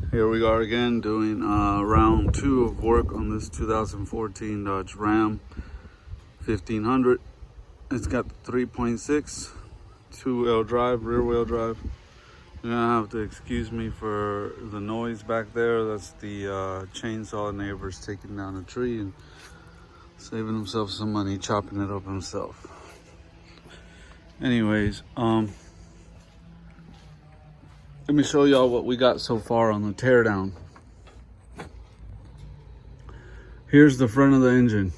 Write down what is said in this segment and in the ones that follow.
Here we are again doing round 2 of work on this 2014 Dodge Ram 1500. It's got the 3.6 two-wheel drive, rear wheel drive. You're gonna have to excuse me for the noise back there. That's the chainsaw neighbors taking down a tree and saving himself some money chopping it up himself. Anyways, let me show y'all what we got so far on the teardown. Here's the front of the engine.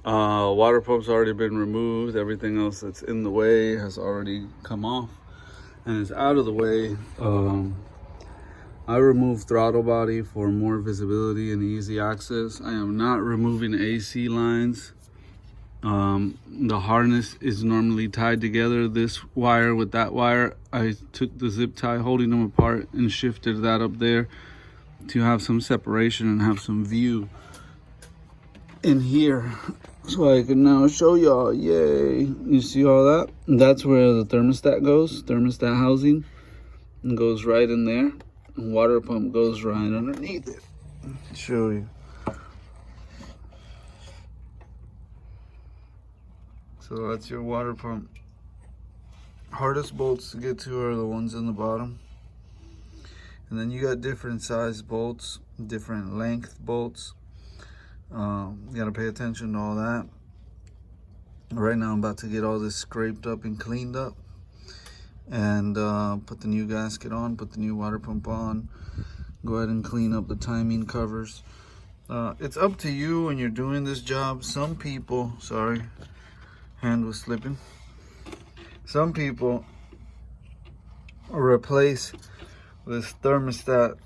Water pump's already been removed. Everything else that's in the way has already come off and is out of the way. I removed throttle body for more visibility and easy access. I am not removing AC lines. The harness is normally tied together, this wire with that wire. I took the zip tie holding them apart and shifted that up there to have some separation and have some view in here, so I can now show y'all. Yay, you see all that? That's where the thermostat goes, thermostat housing, and goes right in there, and water pump goes right underneath it. Show you. So that's your water pump. Hardest bolts to get to are the ones in the bottom. And then you got different size bolts, different length bolts. You gotta pay attention to all that. Right now I'm about to get all this scraped up and cleaned up. And put the new gasket on, put the new water pump on. Go ahead and clean up the timing covers. It's up to you when you're doing this job. Some people, sorry, hand was slipping. Some people replace this thermostat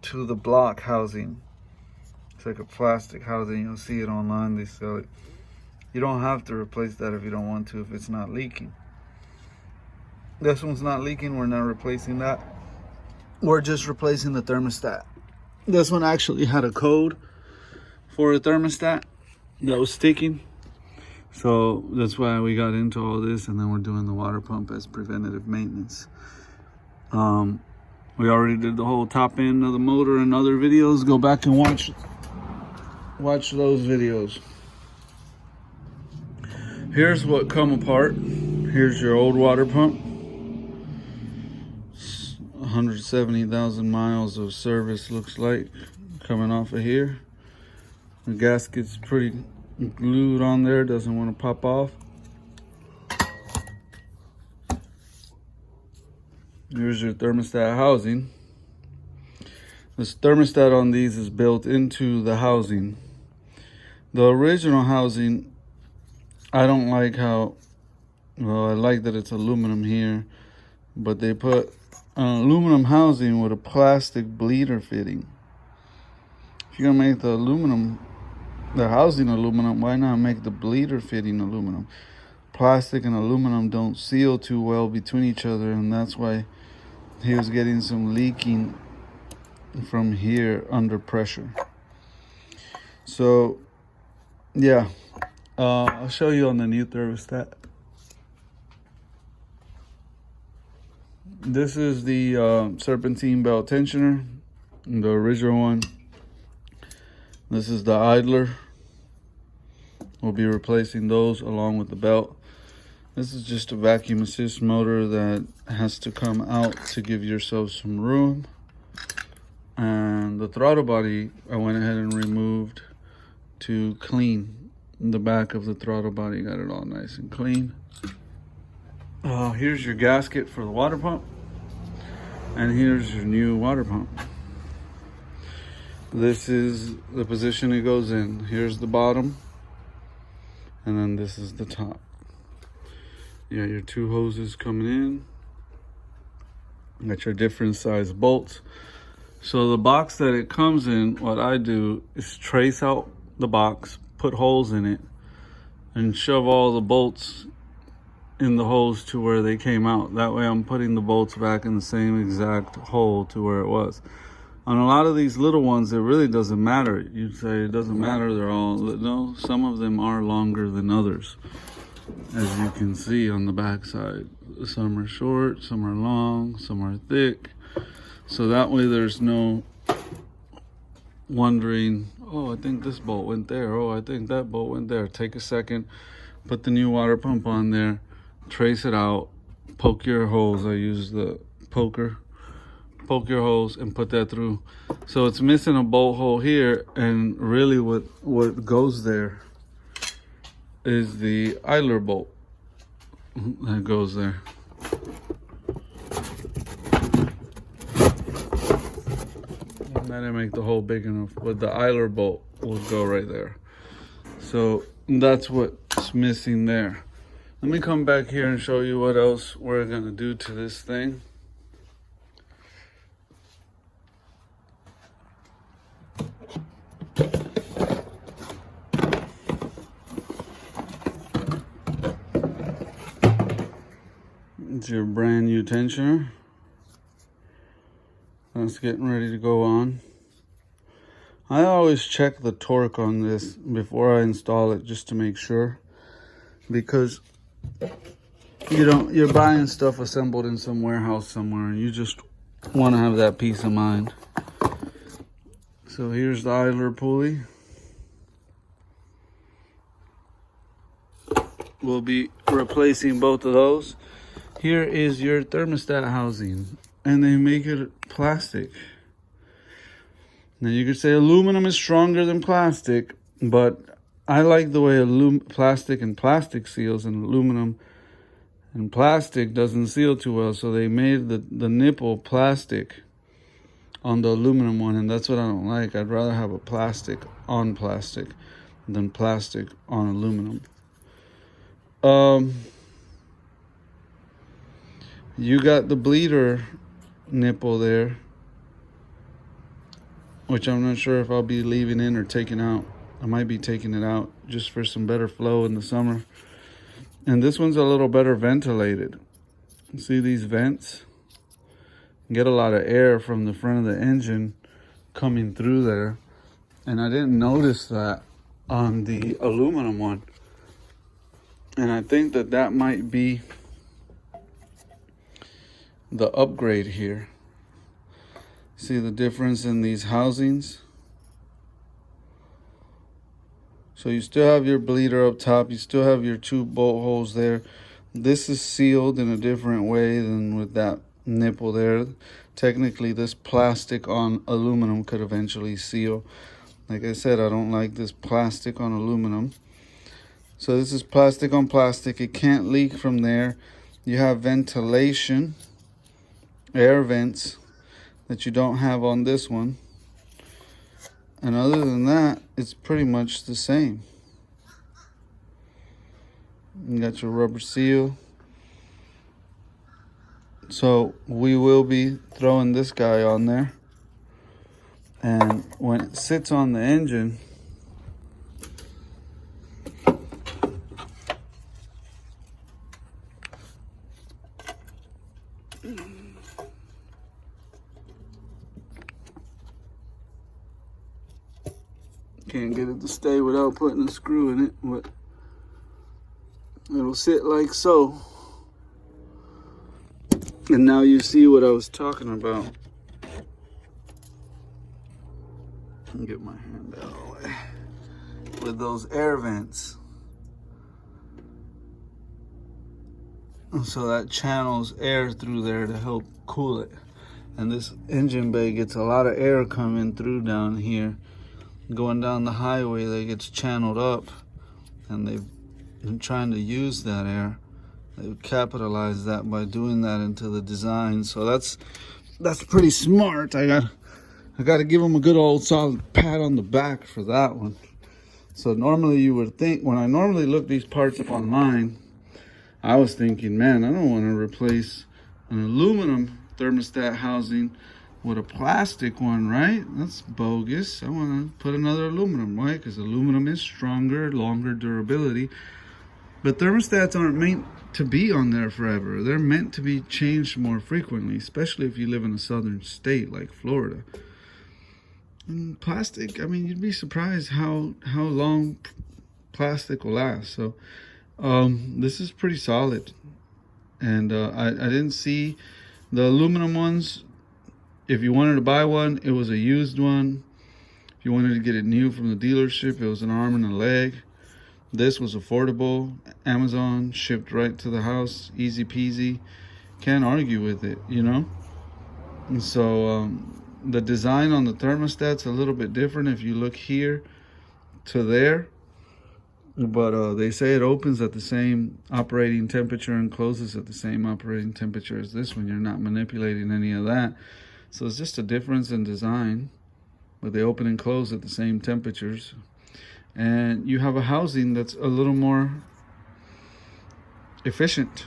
to the block housing. It's like a plastic housing. You'll see it online, they sell it. You don't have to replace that if you don't want to, if it's not leaking. This one's not leaking, we're not replacing that. We're just replacing the thermostat. This one actually had a code for a thermostat that was sticking. So that's why we got into all this, and then we're doing the water pump as preventative maintenance. We already did the whole top end of the motor in other videos. Go back and watch those videos. Here's what come apart. Here's your old water pump. 170,000 miles of service looks like coming off of here. The gasket's pretty glued on there, doesn't want to pop off. Here's your thermostat housing. This thermostat on these is built into the housing. The original housing, I don't like how, well, I like that it's aluminum here, but they put an aluminum housing with a plastic bleeder fitting. If you're gonna make the housing aluminum, why not make the bleeder fitting aluminum? Plastic and aluminum don't seal too well between each other, and that's why he was getting some leaking from here under pressure. So yeah, I'll show you on the new thermostat. This is the serpentine belt tensioner, the original one. This is the idler. We'll be replacing those along with the belt. This is just a vacuum assist motor that has to come out to give yourself some room. And the throttle body, I went ahead and removed to clean the back of the throttle body. Got it all nice and clean. Here's your gasket for the water pump. And here's your new water pump. This is the position it goes in. Here's the bottom, and then this is the top. You got your two hoses coming in. You got your different size bolts. So the box that it comes in, what I do is trace out the box, put holes in it, and shove all the bolts in the holes to where they came out. That way I'm putting the bolts back in the same exact hole to where it was. On a lot of these little ones, it really doesn't matter. You'd say it doesn't matter, they're all, no, some of them are longer than others. As you can see on the back side, some are short, some are long, some are thick. So that way there's no wondering, oh, I think this bolt went there. Oh, I think that bolt went there. Take a second, put the new water pump on there, trace it out, poke your holes. I use the poker. Poke your holes and put that through. So it's missing a bolt hole here, and really what goes there is the idler bolt that goes there. That didn't make the hole big enough, but the idler bolt will go right there. So that's what's missing there. Let me come back here and show you what else we're gonna do to this thing. It's your brand new tensioner. That's getting ready to go on. I always check the torque on this before I install it, just to make sure, because you're buying stuff assembled in some warehouse somewhere, and you just want to have that peace of mind. So here's the idler pulley. We'll be replacing both of those. Here is your thermostat housing, and they make it plastic. Now you could say aluminum is stronger than plastic, but I like the way plastic and plastic seals, and aluminum and plastic doesn't seal too well. So they made the nipple plastic on the aluminum one, and that's what I don't like. I'd rather have a plastic on plastic than plastic on aluminum. You got the bleeder nipple there, which I'm not sure if I'll be leaving in or taking out. I might be taking it out just for some better flow in the summer. And this one's a little better ventilated. See these vents? Get a lot of air from the front of the engine coming through there. And I didn't notice that on the aluminum one. And I think that might be the upgrade here. See the difference in these housings? So you still have your bleeder up top. You still have your two bolt holes there. This is sealed in a different way than with that nipple there. Technically, this plastic on aluminum could eventually seal. Like I said, I don't like this plastic on aluminum. So this is plastic on plastic. It can't leak from there. You have ventilation, air vents, that you don't have on this one. And other than that, it's pretty much the same. You got your rubber seal. So we will be throwing this guy on there. And when it sits on the engine, can't get it to stay without putting a screw in it, but it'll sit like so. And now you see what I was talking about. Let me get my hand out of the way. With those air vents. So that channels air through there to help cool it. And this engine bay gets a lot of air coming through down here. Going down the highway, that gets channeled up, and they've been trying to use that air. They've capitalized that by doing that into the design. So that's pretty smart. I got to give them a good old solid pat on the back for that one. So normally you would think, when I normally look these parts up online, I was thinking, man, I don't want to replace an aluminum thermostat housing with a plastic one, right? That's bogus. I want to put another aluminum, right? Because aluminum is stronger, longer durability. But thermostats aren't meant to be on there forever. They're meant to be changed more frequently, especially if you live in a southern state like Florida. And plastic, I mean, you'd be surprised how long plastic will last. So this is pretty solid. And I didn't see the aluminum ones. If you wanted to buy one, it was a used one. If you wanted to get it new from the dealership, it was an arm and a leg. This was affordable. Amazon, shipped right to the house, easy peasy. Can't argue with it, you know? And so the design on the thermostat's a little bit different if you look here to there. But they say it opens at the same operating temperature and closes at the same operating temperature as this one. You're not manipulating any of that. So it's just a difference in design, but they open and close at the same temperatures. And you have a housing that's a little more efficient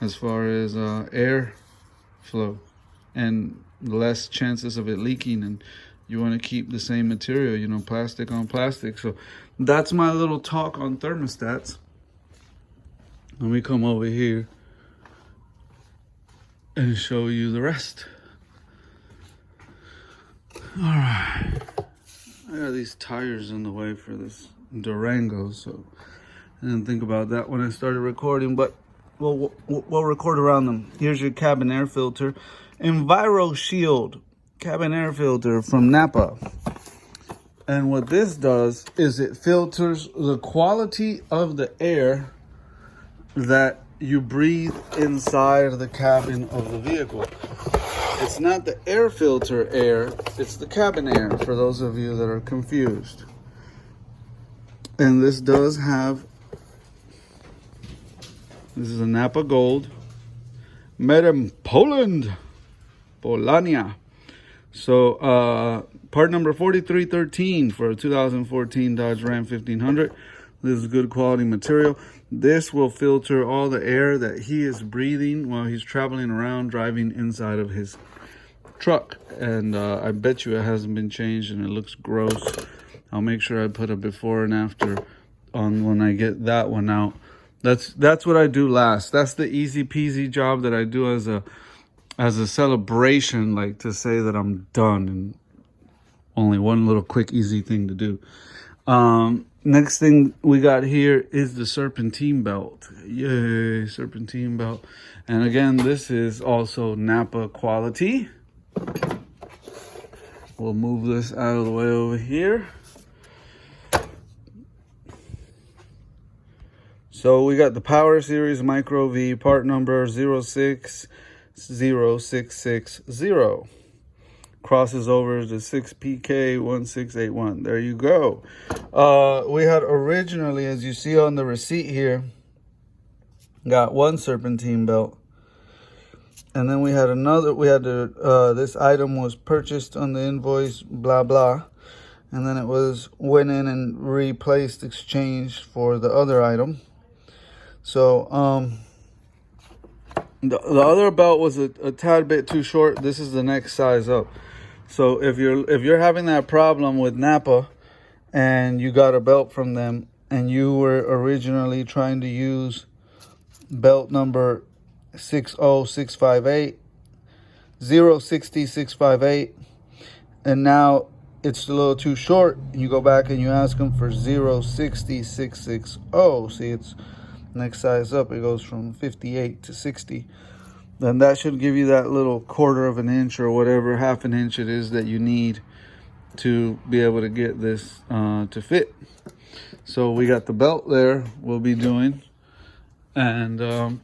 as far as air flow and less chances of it leaking. And you want to keep the same material, you know, plastic on plastic. So that's my little talk on thermostats. Let me come over here and show you the rest. All right. I got these tires in the way for this Durango, so I didn't think about that when I started recording, but we'll record around them. Here's your cabin air filter. Enviro Shield cabin air filter from Napa. And what this does is it filters the quality of the air that you breathe inside the cabin of the vehicle. It's not the air filter air, it's the cabin air, for those of you that are confused. And this does have, this is a Napa Gold, made in Poland, Polania. So part number 4313 for a 2014 Dodge Ram 1500. This is good quality material. This will filter all the air that he is breathing while he's traveling around driving inside of his truck. And I bet you it hasn't been changed and it looks gross. I'll make sure I put a before and after on when I get that one out. That's what I do last. That's the easy peasy job that I do as a celebration, like to say that I'm done, and only one little quick easy thing to do. Next thing we got here is the serpentine belt. Yay, serpentine belt. And again, this is also Napa quality. We'll move this out of the way over here. So we got the Power Series Micro V, part number 060660. Crosses over to 6PK1681. There you go. We had originally, as you see on the receipt here, got one serpentine belt. And then we had another, this item was purchased on the invoice, blah, blah. And then it went in and replaced, exchanged for the other item. So, the other belt was a tad bit too short. This is the next size up. So if you're having that problem with Napa and you got a belt from them and you were originally trying to use belt number 60658, 060658, and now it's a little too short, you go back and you ask them for 060660. See, it's next size up. It goes from 58 to 60. Then that should give you that little quarter of an inch or whatever, half an inch it is that you need to be able to get this to fit. So we got the belt there we'll be doing. And the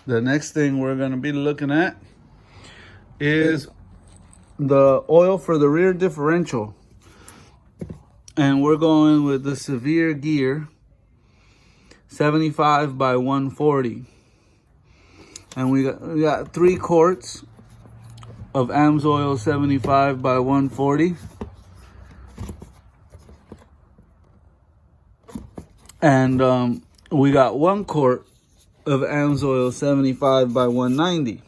next thing we're going to be looking at is the oil for the rear differential. And we're going with the Severe Gear 75 by 140. And we got 3 quarts of AMSOIL 75 by 140. And we got 1 quart of AMSOIL 75 by 190.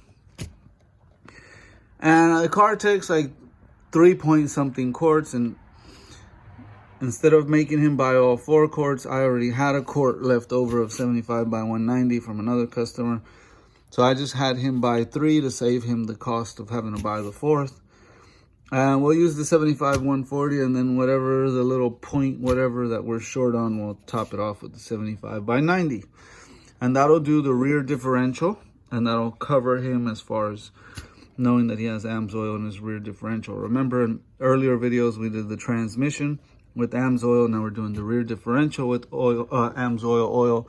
And the car takes like 3 point something quarts, and instead of making him buy all 4 quarts, I already had a quart left over of 75 by 190 from another customer. So I just had him buy 3 to save him the cost of having to buy the 4th. And we'll use the 75 140, and then whatever the little point, whatever that we're short on, we'll top it off with the 75 by 90. And that'll do the rear differential, and that'll cover him as far as knowing that he has AMSOIL in his rear differential. Remember in earlier videos we did the transmission with AMSOIL, now we're doing the rear differential with oil, AMSOIL oil.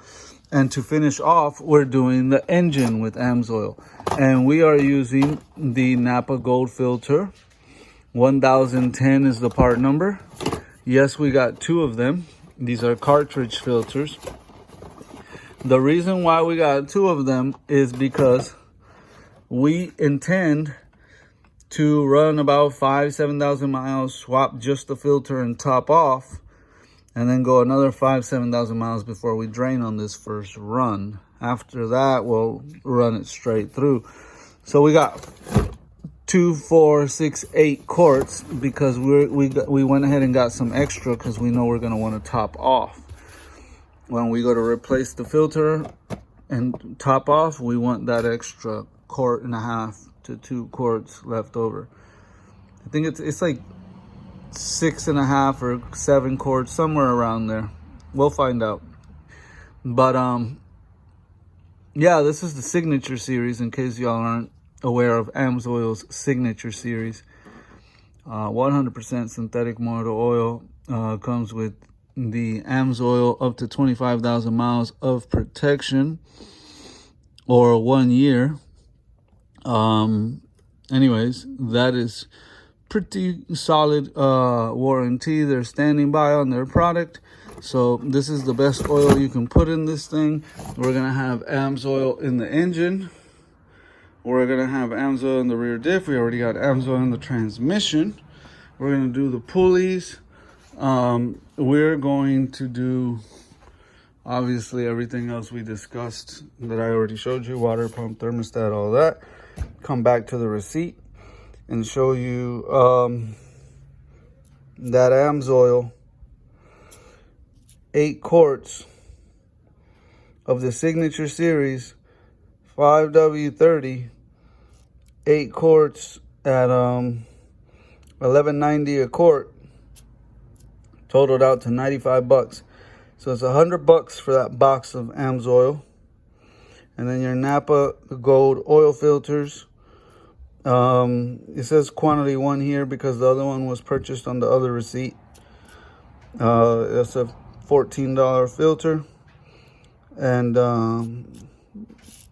And to finish off, we're doing the engine with AMSOIL. And we are using the Napa Gold filter. 1010 is the part number. Yes, we got 2 of them. These are cartridge filters. The reason why we got 2 of them is because we intend to run about 7,000 miles, swap just the filter and top off, and then go another 7,000 miles before we drain on this first run. After that, we'll run it straight through. So we got 2, 4, 6, 8 quarts because we went ahead and got some extra because we know we're going to want to top off. When we go to replace the filter and top off, we want that extra 1.5 to 2 quarts left over. I think it's like 6.5 or 7 quarts, somewhere around there. We'll find out. But yeah, this is the Signature series in case y'all aren't aware of AMSOIL's Signature series. 100% synthetic motor oil, comes with the AMSOIL up to 25,000 miles of protection or 1 year. Anyways, that is pretty solid warranty. They're standing by on their product. So this is the best oil you can put in this thing. We're gonna have AMSOIL in the engine. We're gonna have AMSOIL in the rear diff. We already got AMSOIL in the transmission. We're gonna do the pulleys. We're going to do obviously everything else we discussed that I already showed you, water pump, thermostat, all that. Come back to the receipt and show you that AMSOIL 8 quarts of the Signature series 5W30, 8 quarts at $11.90 a quart, totaled out to 95 bucks. So it's $100 for that box of AMSOIL. And then your Napa Gold oil filters. It says quantity 1 here because the other one was purchased on the other receipt. It's a $14 filter. And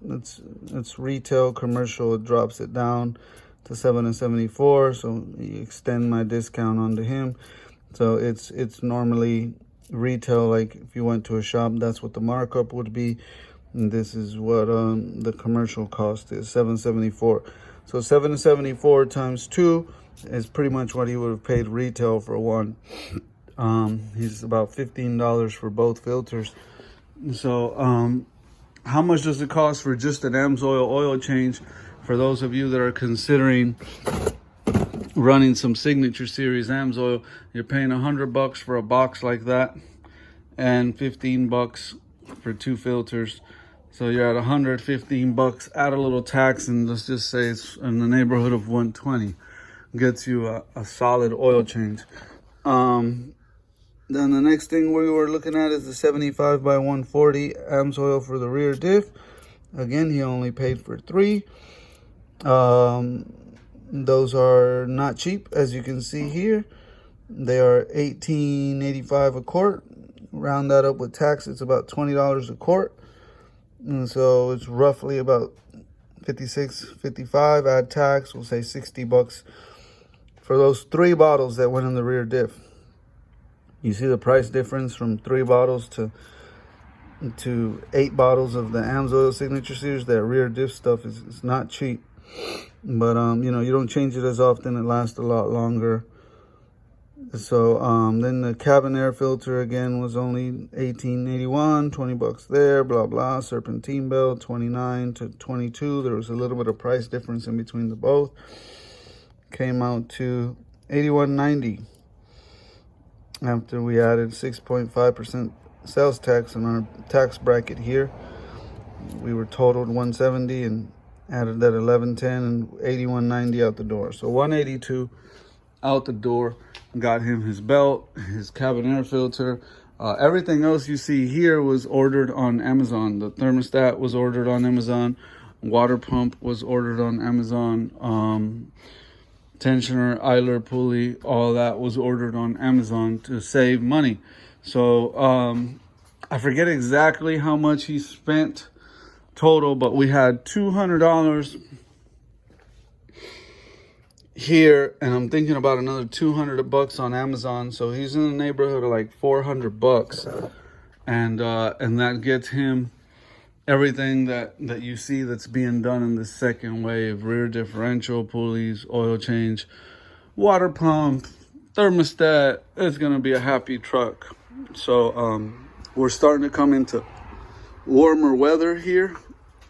it's retail. Commercial, it drops it down to $7.74. So you extend my discount onto him. So it's normally retail, like if you went to a shop, that's what the markup would be. And this is what the commercial cost is, $7.74. So $7.74 times 2 is pretty much what he would have paid retail for one. He's about $15 for both filters. So how much does it cost for just an AMSOIL oil change? For those of you that are considering running some Signature series AMSOIL, you're paying $100 for a box like that and $15 for 2 filters. So you're at 115 bucks, add a little tax, and let's just say it's in the neighborhood of 120. Gets you a solid oil change. Then the next thing we were looking at is the 75 by 140 AMSOIL for the rear diff. Again, he only paid for 3. Those are not cheap, as you can see here. They are $18.85 a quart. Round that up with tax, it's about $20 a quart. And so it's roughly about 56, 55. Add tax, we'll say 60 bucks for those 3 bottles that went in the rear diff. You see the price difference from 3 bottles to 8 bottles of the AMSOIL Signature series. That rear diff stuff is not cheap. But you know, you don't change it as often, it lasts a lot longer. So then the cabin air filter again was only $18.81, 20 bucks there, blah blah. Serpentine belt, 29 to 22. There was a little bit of price difference in between the both. Came out to $81.90 after we added 6.5% sales tax in our tax bracket here. We were totaled $170 and added that $11.10 and $81.90 out the door. So $182 out the door. Got him his belt, his cabin air filter, Everything else you see here was ordered on Amazon. The thermostat was ordered on Amazon. Water pump was ordered on Amazon. Tensioner, idler, pulley, all that was ordered on Amazon to save money. So I forget exactly how much he spent total, but we had $200 here, and I'm thinking about another $200 on Amazon. So he's in the neighborhood of like $400, and that gets him everything that you see that's being done in the second wave: rear differential, pulleys, oil change, water pump, thermostat. It's gonna be a happy truck. So we're starting to come into warmer weather here,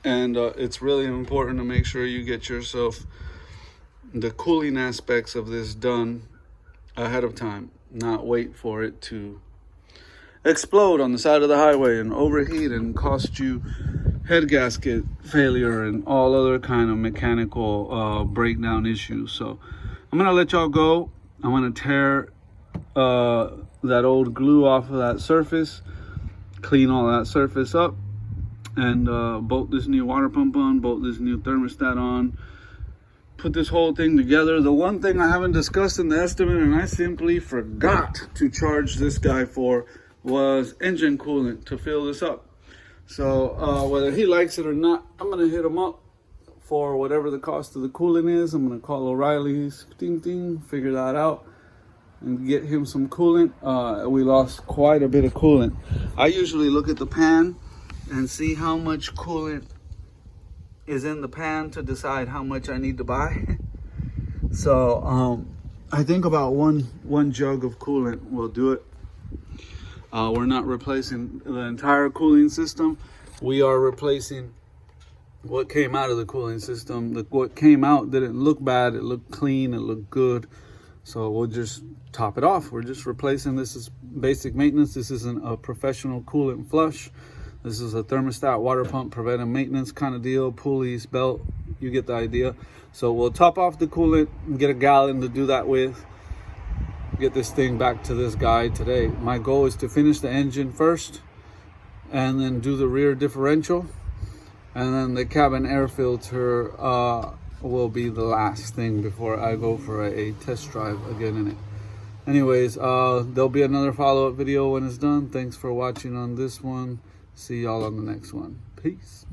and it's really important to make sure you get yourself the cooling aspects of this done ahead of time, not wait for it to explode on the side of the highway and overheat and cost you head gasket failure and all other kind of mechanical breakdown issues. So I'm gonna let y'all go. I'm gonna tear that old glue off of that surface, clean all that surface up, and bolt this new water pump on, bolt this new thermostat on, put this whole thing together. The one thing I haven't discussed in the estimate, and I simply forgot to charge this guy for, was engine coolant to fill this up. So whether he likes it or not, I'm gonna hit him up for whatever the cost of the coolant is. I'm gonna call O'Reilly's, figure that out, and get him some coolant. We lost quite a bit of coolant. I usually look at the pan and see how much coolant is in the pan to decide how much I need to buy. So I think about one jug of coolant will do it. We're not replacing the entire cooling system. We are replacing what came out of the cooling system. What came out didn't look bad. It looked clean. It looked good. So we'll just top it off. We're just replacing. This is basic maintenance. This isn't a professional coolant flush. This is a thermostat, water pump, preventive maintenance kind of deal. Pulleys, belt, you get the idea. So we'll top off the coolant and get a gallon to do that with. Get this thing back to this guy today. My goal is to finish the engine first, and then do the rear differential, and then the cabin air filter will be the last thing before I go for a test drive again in it. Anyways, there'll be another follow-up video when it's done. Thanks for watching on this one. See y'all on the next one. Peace.